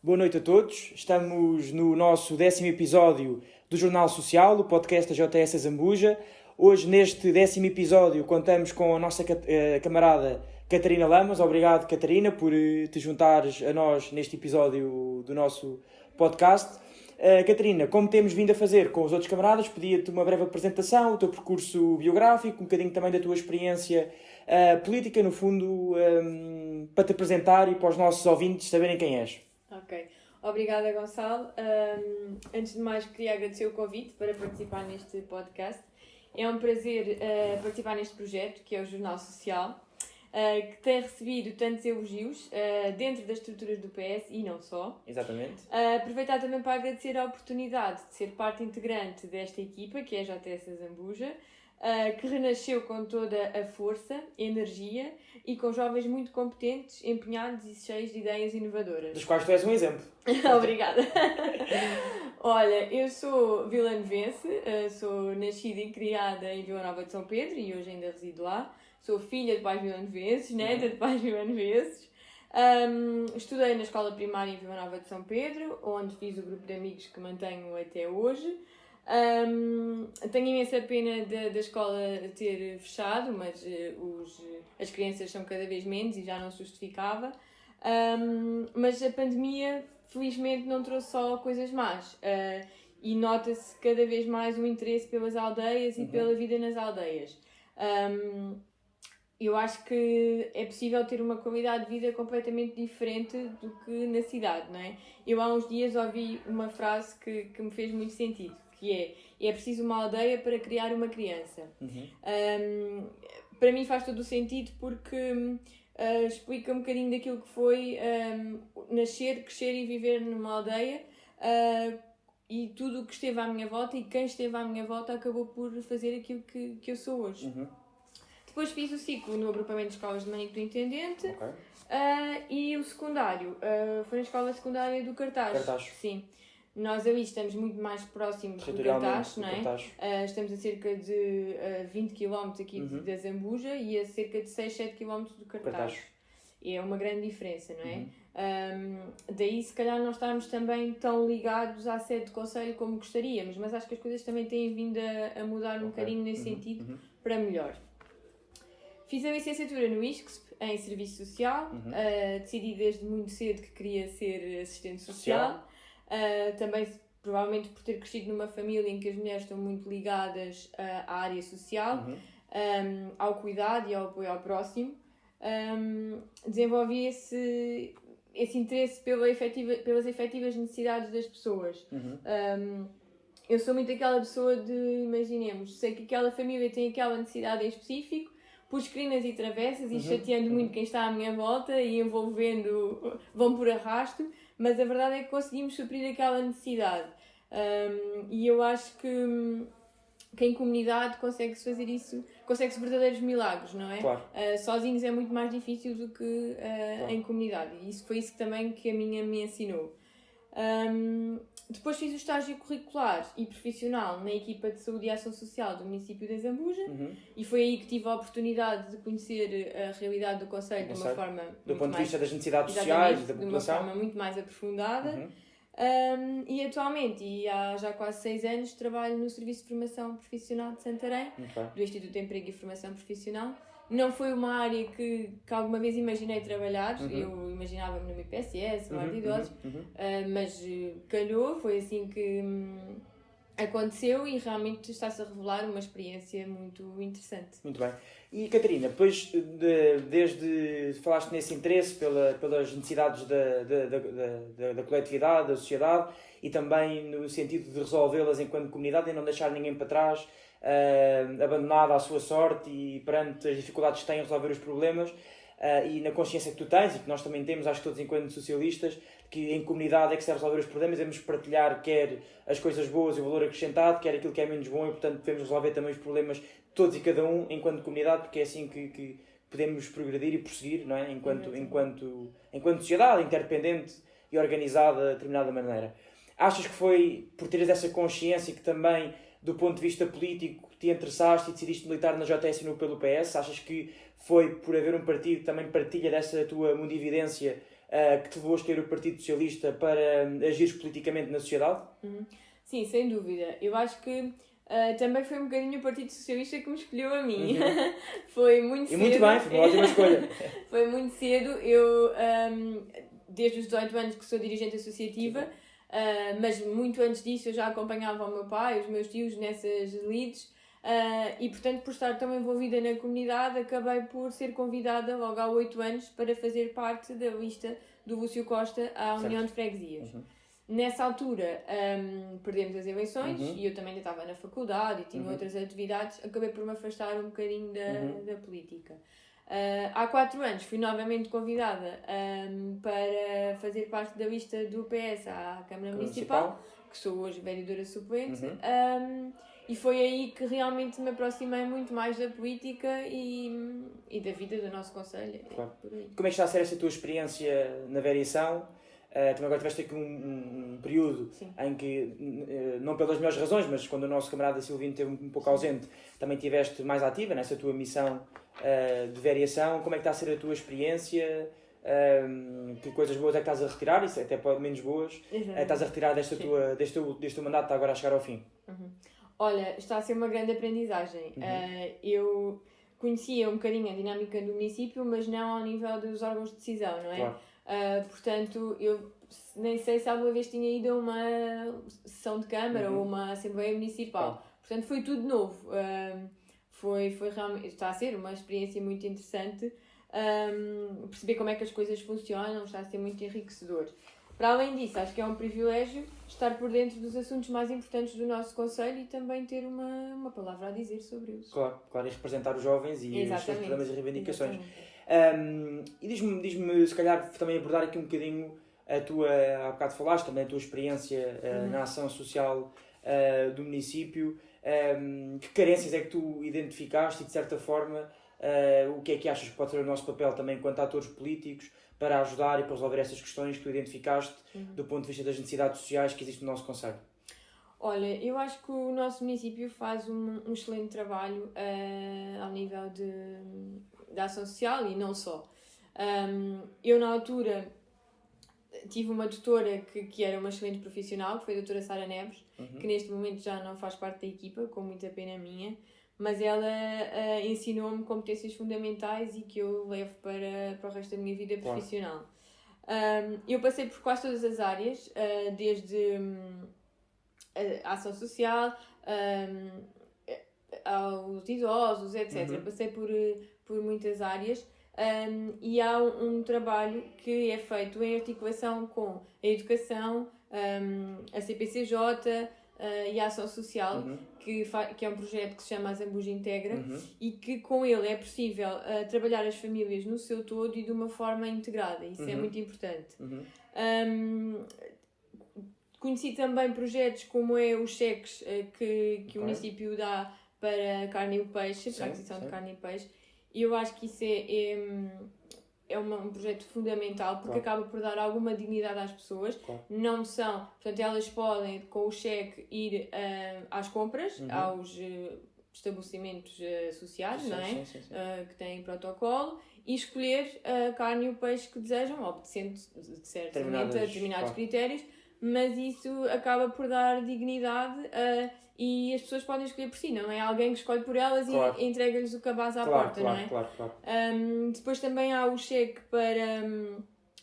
Boa noite a todos. Estamos no nosso 10º episódio do Jornal Social, o podcast da JS Zambuja. Hoje, neste 10º episódio, contamos com a nossa camarada Catarina Lamas. Obrigado, Catarina, por te juntares a nós neste episódio do nosso podcast. Catarina, como temos vindo a fazer com os outros camaradas, pedia-te uma breve apresentação, o teu percurso biográfico, um bocadinho também da tua experiência política, no fundo, para te apresentar e para os nossos ouvintes saberem quem és. Ok. Obrigada, Gonçalo. Antes de mais, queria agradecer o convite para participar neste podcast. É um prazer participar neste projeto, que é o Jornal Social, que tem recebido tantos elogios dentro das estruturas do PS e não só. Exatamente. Aproveitar também para agradecer a oportunidade de ser parte integrante desta equipa, que é a JS Zambuja, que renasceu com toda a força, energia e com jovens muito competentes, empenhados e cheios de ideias inovadoras. Dos quais tu és um exemplo. Obrigada. Olha, eu sou vilanovense, sou nascida e criada em Vila Nova de São Pedro e hoje ainda resido lá. Sou filha de pais vilanovenses, neta de pais vilanovenses. Estudei na escola primária em Vila Nova de São Pedro, onde fiz o grupo de amigos que mantenho até hoje. Tenho imensa pena da escola ter fechado, mas as crianças são cada vez menos e já não se justificava. Mas a pandemia, felizmente, não trouxe só coisas más. E nota-se cada vez mais o interesse pelas aldeias e pela vida nas aldeias. Eu acho que é possível ter uma qualidade de vida completamente diferente do que na cidade, não é? Eu há uns dias ouvi uma frase que me fez muito sentido, que é preciso uma aldeia para criar uma criança. Para mim faz todo o sentido porque explica um bocadinho daquilo que foi nascer, crescer e viver numa aldeia, e tudo o que esteve à minha volta e quem esteve à minha volta acabou por fazer aquilo que eu sou hoje. Depois fiz o ciclo no agrupamento de escolas de Manique do Intendente. Ok. E o secundário foi na escola secundária do Cartacho. Sim. Nós ali estamos muito mais próximos do Cartacho, não é? Estamos a cerca de 20 km aqui da Zambuja e a cerca de 6, 7 km do Cartacho. É uma grande diferença, não é? Daí, se calhar, não estarmos também tão ligados à sede de concelho como gostaríamos, mas acho que as coisas também têm vindo a mudar um bocadinho nesse sentido para melhor. Fiz a licenciatura no ISCSP, em Serviço Social. Decidi desde muito cedo que queria ser assistente social. Também, provavelmente, por ter crescido numa família em que as mulheres estão muito ligadas à área social, ao cuidado e ao apoio ao próximo. Desenvolvi esse interesse pelas efetivas necessidades das pessoas. Eu sou muito aquela pessoa de, imaginemos, sei que aquela família tem aquela necessidade em específico, pus crinas e travessas e chateando muito quem está à minha volta e envolvendo, vão por arrasto, mas a verdade é que conseguimos suprir aquela necessidade. E eu acho que em comunidade consegue-se fazer isso, consegue-se verdadeiros milagres, não é? Claro. Sozinhos é muito mais difícil do que em comunidade, e isso foi isso também que a minha me ensinou. Depois fiz o estágio curricular e profissional na equipa de saúde e ação social do município de Zambuja, e foi aí que tive a oportunidade de conhecer a realidade do concelho de uma forma do ponto de vista das necessidades sociais e da população, de uma forma muito mais aprofundada. E atualmente, e há já quase 6 anos, trabalho no Serviço de Formação Profissional de Santarém, do Instituto de Emprego e Formação Profissional. Não foi uma área que alguma vez imaginei trabalhar. Eu imaginava-me no IPSS, no Lar de Idosos, mas calhou, foi assim que aconteceu e realmente está-se a revelar uma experiência muito interessante. Muito bem. E Catarina, depois desde falaste nesse interesse pelas necessidades da coletividade, da sociedade, e também no sentido de resolvê-las enquanto comunidade e não deixar ninguém para trás, abandonado à sua sorte e perante as dificuldades que têm a resolver os problemas, e na consciência que tu tens e que nós também temos, acho que todos enquanto socialistas, que em comunidade é que se deve resolver os problemas, devemos partilhar quer as coisas boas e o valor acrescentado, quer aquilo que é menos bom, e portanto devemos resolver também os problemas todos e cada um enquanto comunidade, porque é assim que podemos progredir e prosseguir, não é? enquanto sociedade interdependente e organizada de determinada maneira. Achas que foi por teres essa consciência que também, do ponto de vista político, te interessaste e decidiste militar na JS e no pelo PS? Achas que foi por haver um partido que também partilha dessa tua mundividência que te levou a escolher o Partido Socialista para agir politicamente na sociedade? Sim, sem dúvida. Eu acho que também foi um bocadinho o Partido Socialista que me escolheu a mim. Foi muito cedo. E muito bem, foi uma ótima escolha. Foi muito cedo. Eu, desde os 18 anos que sou dirigente associativa, mas muito antes disso eu já acompanhava o meu pai, os meus tios nessas leads. E portanto, por estar tão envolvida na comunidade, acabei por ser convidada logo há 8 anos para fazer parte da lista do Lúcio Costa à União de Freguesias. Nessa altura perdemos as eleições e eu também ainda estava na faculdade e tinha outras atividades, acabei por me afastar um bocadinho da política. Há 4 anos fui novamente convidada para fazer parte da lista do PS à Câmara Municipal, que sou hoje vereadora suplente, e foi aí que realmente me aproximei muito mais da política e da vida do nosso concelho. Claro. Como é que está a ser essa tua experiência na vereação? Também agora tiveste aqui um período em que, não pelas melhores razões, mas quando o nosso camarada Silvino esteve um pouco ausente, também estiveste mais ativa nessa tua missão de vereação. Como é que está a ser a tua experiência? Que coisas boas é que estás a retirar? Isso até pode menos boas. Estás a retirar deste teu mandato, está agora a chegar ao fim? Olha, está a ser uma grande aprendizagem. Eu conhecia um bocadinho a dinâmica do município, mas não ao nível dos órgãos de decisão, não é? Claro. Portanto, eu nem sei se alguma vez tinha ido a uma sessão de Câmara ou uma Assembleia Municipal. Claro. Portanto, foi tudo novo. Foi realmente, está a ser uma experiência muito interessante. Perceber como é que as coisas funcionam está a ser muito enriquecedor. Para além disso, acho que é um privilégio estar por dentro dos assuntos mais importantes do nosso concelho e também ter uma palavra a dizer sobre eles. Claro, e representar os jovens e os seus problemas e reivindicações. E diz-me, se calhar, também abordar aqui um bocadinho a tua, há bocado falaste também, a tua experiência na ação social do município. Que carências é que tu identificaste e, de certa forma, o que é que achas que pode ser o nosso papel também enquanto atores políticos para ajudar e para resolver essas questões que tu identificaste do ponto de vista das necessidades sociais que existem no nosso concelho? Olha, eu acho que o nosso município faz um excelente trabalho ao nível da ação social e não só. Eu, na altura, tive uma tutora que era uma excelente profissional, que foi a doutora Sara Neves, que neste momento já não faz parte da equipa, com muita pena minha, mas ela ensinou-me competências fundamentais e que eu levo para o resto da minha vida profissional. Eu passei por quase todas as áreas, desde a ação social, aos idosos, etc. Passei por muitas áreas. E há um trabalho que é feito em articulação com a educação, a CPCJ e a ação social, que é um projeto que se chama A Zambuja Integra, e que com ele é possível trabalhar as famílias no seu todo e de uma forma integrada. Isso é muito importante. Conheci também projetos como é os cheques que o município dá para a carne e o peixe, para a aquisição de carne e peixe. E eu acho que isso é um projeto fundamental, porque acaba por dar alguma dignidade às pessoas. Não são, portanto, elas podem, com o cheque, ir às compras, aos estabelecimentos associados, não é? Que têm protocolo, e escolher a carne e o peixe que desejam, obedecendo certamente a determinados critérios, mas isso acaba por dar dignidade e as pessoas podem escolher por si, não é? Alguém que escolhe por elas e entrega-lhes o cabaz à porta, não é? Depois também há o cheque para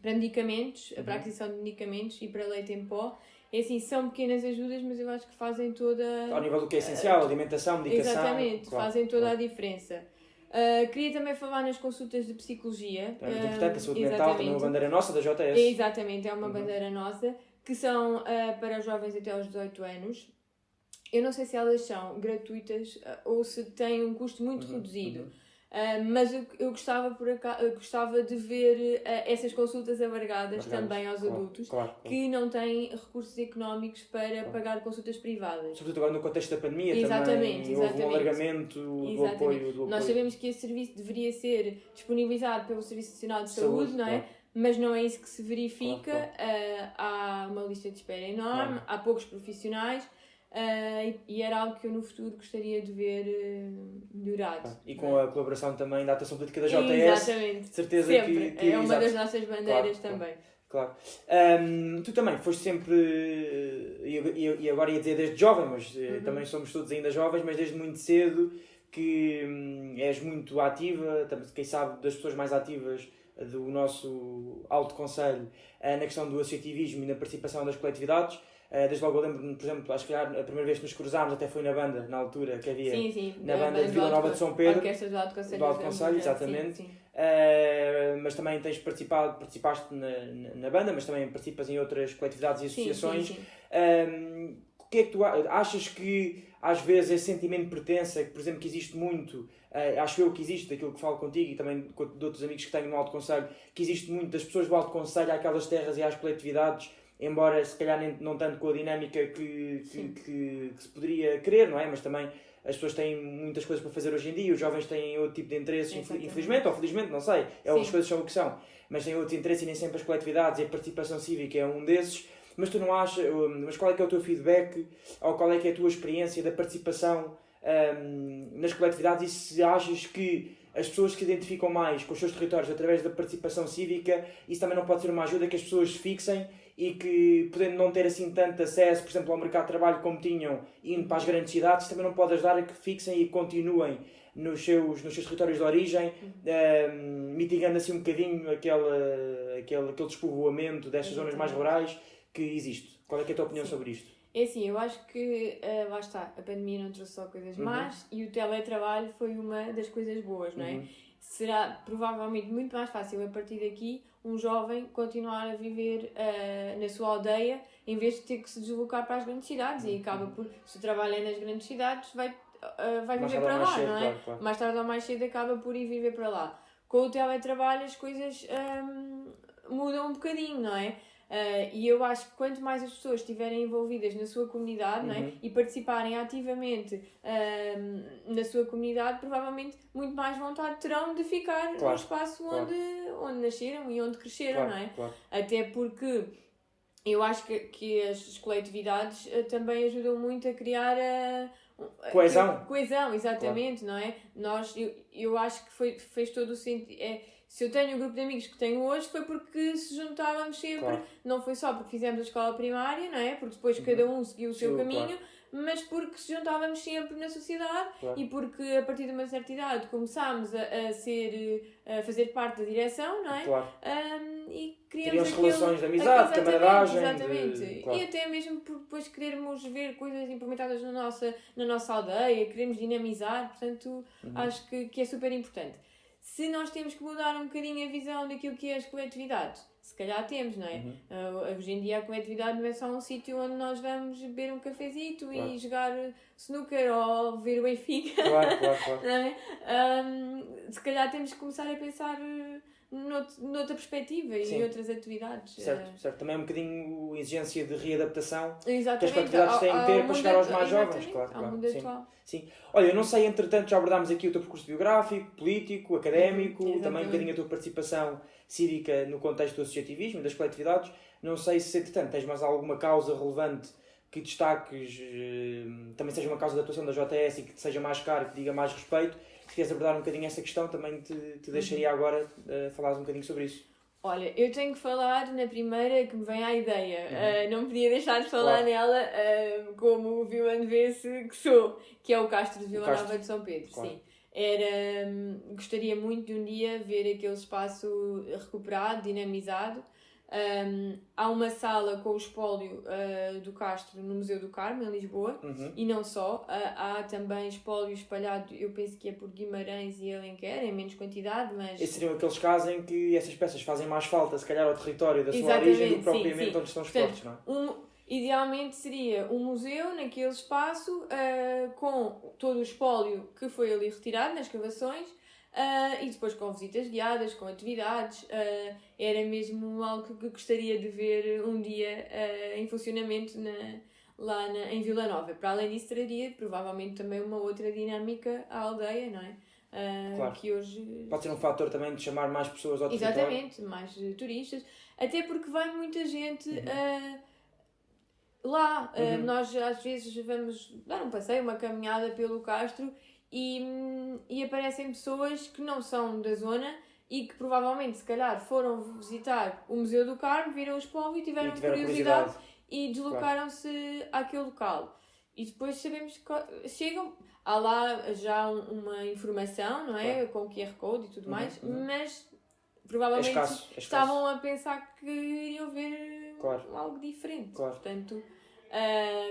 medicamentos, para a aquisição de medicamentos e para leite em pó. É assim, são pequenas ajudas, mas eu acho que fazem toda... Ao nível do que é essencial, alimentação, medicação... Exatamente, fazem toda a diferença. Queria também falar nas consultas de psicologia. É muito importante, a saúde mental, também é uma bandeira nossa da JS. Exatamente, é uma bandeira nossa, que são para os jovens até aos 18 anos. Eu não sei se elas são gratuitas ou se têm um custo muito reduzido, mas eu gostava de ver essas consultas alargadas também aos adultos que não têm recursos económicos para pagar consultas privadas. Sobretudo agora no contexto da pandemia também houve um alargamento do apoio. Nós sabemos que esse serviço deveria ser disponibilizado pelo Serviço Nacional de Saúde, não é? Mas não é isso que se verifica. Há uma lista de espera enorme, há poucos profissionais. e era algo que eu no futuro gostaria de ver melhorado. E com a colaboração também da atuação política da JS, exatamente. de certeza sempre. que é uma das nossas bandeiras também. Claro. Tu também foste sempre, e agora ia dizer desde jovem, mas também somos todos ainda jovens, mas desde muito cedo que és muito ativa, quem sabe das pessoas mais ativas do nosso alto conselho na questão do associativismo e na participação das coletividades. Desde logo eu lembro-me, por exemplo, acho que a primeira vez que nos cruzámos até foi na banda, na altura que havia, na banda de Vila Nova de São Pedro, do Alto Conselho, do Alto Conselho, exatamente. Sim. Mas também participaste na banda, mas também participas em outras coletividades e associações. Sim. O que é que tu achas que às vezes esse sentimento de pertença, que por exemplo que existe muito, acho eu que existe, daquilo que falo contigo e também de outros amigos que tenho no Alto Conselho, que existe muito das pessoas do Alto Conselho àquelas terras e às coletividades, embora se calhar não tanto com a dinâmica que se poderia querer, não é? Mas também as pessoas têm muitas coisas para fazer hoje em dia, os jovens têm outro tipo de interesses, infelizmente ou felizmente, não sei, as coisas são o que são, mas têm outros interesses e nem sempre as coletividades e a participação cívica é um desses. Mas tu não achas, mas qual é que é o teu feedback ou qual é que é a tua experiência da participação nas coletividades e se achas que as pessoas que se identificam mais com os seus territórios através da participação cívica, isso também não pode ser uma ajuda que as pessoas se fixem e que, podendo não ter assim tanto acesso, por exemplo, ao mercado de trabalho como tinham, indo para as grandes cidades, também não pode ajudar a que fixem e continuem nos seus territórios de origem, mitigando assim um bocadinho aquele despovoamento destas zonas mais rurais que existe. Qual é que é a tua opinião sobre isto? É assim, eu acho que, lá está, a pandemia não trouxe só coisas más e o teletrabalho foi uma das coisas boas, não é? Será provavelmente muito mais fácil a partir daqui um jovem continuar a viver na sua aldeia em vez de ter que se deslocar para as grandes cidades e acaba por, se o trabalho é nas grandes cidades, vai viver para lá, não é? Claro. Mais tarde ou mais cedo acaba por ir viver para lá. Com o teletrabalho as coisas mudam um bocadinho, não é? E eu acho que quanto mais as pessoas estiverem envolvidas na sua comunidade, não é? E participarem ativamente na sua comunidade, provavelmente muito mais vontade terão de ficar no espaço onde nasceram e onde cresceram, não é? Claro. Até porque eu acho que as coletividades também ajudam muito a criar coesão, exatamente, não é? Eu acho que fez todo o sentido. Se eu tenho o grupo de amigos que tenho hoje foi porque se juntávamos sempre, não foi só porque fizemos a escola primária, não é? Porque depois cada um seguiu o seu caminho, mas porque se juntávamos sempre na sociedade e porque a partir de uma certa idade começámos a fazer parte da direção, não é? E criamos relações de amizade, camaradagem. Exatamente. E até mesmo por depois querermos ver coisas implementadas na nossa aldeia, queremos dinamizar, portanto acho que é super importante. Se nós temos que mudar um bocadinho a visão daquilo que é as coletividades, se calhar temos, não é? Hoje em dia a coletividade não é só um sítio onde nós vamos beber um cafezito e jogar snooker ou ver o Benfica. Claro. Não é? Se calhar temos que começar a pensar noutra perspectiva e outras atividades. Certo. Também é um bocadinho a exigência de readaptação exatamente. que as coletividades têm de ter para chegar aos mais jovens. Ao mundo atual. Sim. Olha, eu não sei, entretanto, já abordámos aqui o teu percurso biográfico, político, académico, também um bocadinho a tua participação cívica no contexto do associativismo e das coletividades. Não sei se, entretanto, tens mais alguma causa relevante que destaques, também seja uma causa de atuação da JS e que te seja mais caro, que diga mais respeito. Se queres abordar um bocadinho essa questão, também te deixaria agora falares um bocadinho sobre isso. Olha, eu tenho que falar na primeira que me vem à ideia. Não podia deixar de falar nela como vilandense que sou, que é o Castro de Vila Nova de São Pedro. Sim. Gostaria muito de um dia ver aquele espaço recuperado, dinamizado. Há uma sala com o espólio do Castro no Museu do Carmo, em Lisboa, e não só. Há também espólio espalhado, eu penso que é por Guimarães e Alenquer, em menos quantidade, mas... Esses seriam aqueles casos em que essas peças fazem mais falta, se calhar, ao território da sua origem do que propriamente onde estão expostos, não é? Idealmente seria um museu naquele espaço com todo o espólio que foi ali retirado nas escavações, e depois com visitas guiadas, com atividades. Era mesmo algo que gostaria de ver um dia em funcionamento lá em Vila Nova. Para além disso, traria provavelmente também uma outra dinâmica à aldeia, não é? Claro. Que hoje... Pode ser um fator também de chamar mais pessoas ao território. Exatamente, mais turistas. Até porque vai muita gente... lá, nós às vezes vamos dar um passeio, uma caminhada pelo Castro e aparecem pessoas que não são da zona e que provavelmente, se calhar, foram visitar o Museu do Carmo, viram o Expo e tiveram curiosidade e deslocaram-se àquele local. E depois sabemos que chegam, há lá já uma informação, não é? Com QR Code e tudo mais, mas provavelmente estavam a pensar que iriam ver algo diferente. Portanto,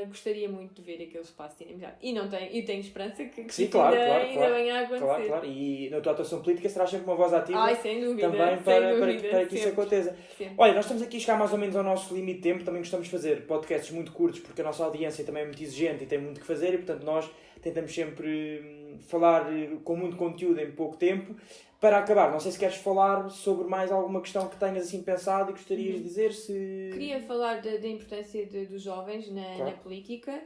gostaria muito de ver aquele espaço de amizade. E tenho esperança que sim, ainda venha a acontecer. Claro. E na tua atuação política serás sempre uma voz ativa sem dúvida, também para que isso aconteça. Sempre. Olha, nós estamos aqui a chegar mais ou menos ao nosso limite de tempo. Também gostamos de fazer podcasts muito curtos porque a nossa audiência também é muito exigente e tem muito que fazer e, portanto, nós tentamos sempre falar com muito conteúdo em pouco tempo. Para acabar, não sei se queres falar sobre mais alguma questão que tenhas assim pensado e gostarias de dizer. Queria falar da importância dos jovens na política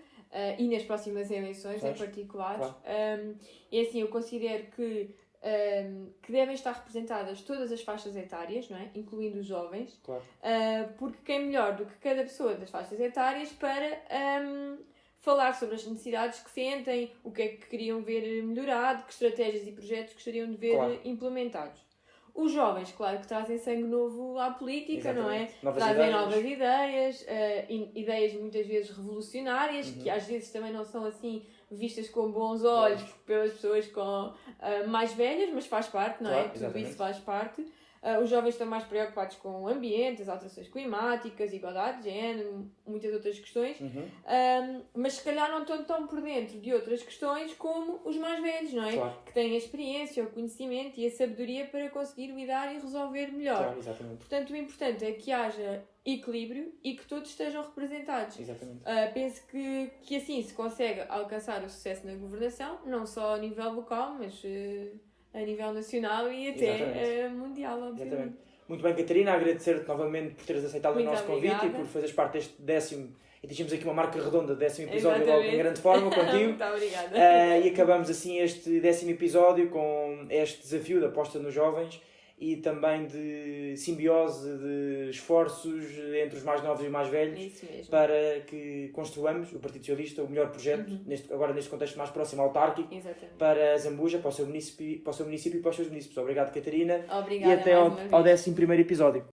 e nas próximas eleições em particular. E assim, eu considero que devem estar representadas todas as faixas etárias, não é? Incluindo os jovens, porque quem melhor do que cada pessoa das faixas etárias para falar sobre as necessidades que sentem, o que é que queriam ver melhorado, que estratégias e projetos gostariam de ver implementados. Os jovens, claro, que trazem sangue novo à política, não é? Trazem novas ideias, ideias muitas vezes revolucionárias, que às vezes também não são assim vistas com bons olhos pelas pessoas mais velhas, mas faz parte, não é? Tudo isso faz parte. Os jovens estão mais preocupados com o ambiente, as alterações climáticas, igualdade de género, muitas outras questões, mas se calhar não estão tão por dentro de outras questões como os mais velhos, não é? Que têm a experiência, o conhecimento e a sabedoria para conseguir lidar e resolver melhor. Portanto, o importante é que haja equilíbrio e que todos estejam representados. Penso que assim se consegue alcançar o sucesso na governação, não só a nível local, mas a nível nacional e até mundial, obviamente. Muito bem, Catarina, agradecer-te novamente por teres aceitado o nosso convite e por fazeres parte deste 10º, e atingimos aqui uma marca redonda, 10º episódio logo em grande forma contigo. Muito obrigada. E acabamos assim este 10º episódio com este desafio da aposta nos jovens e também de simbiose, de esforços entre os mais novos e os mais velhos para que construamos o Partido Socialista, o melhor projeto, agora neste contexto mais próximo autárquico, para Zambuja, para o seu município e para os seus municípios. Obrigado, Catarina. Obrigada, e até ao 11º episódio.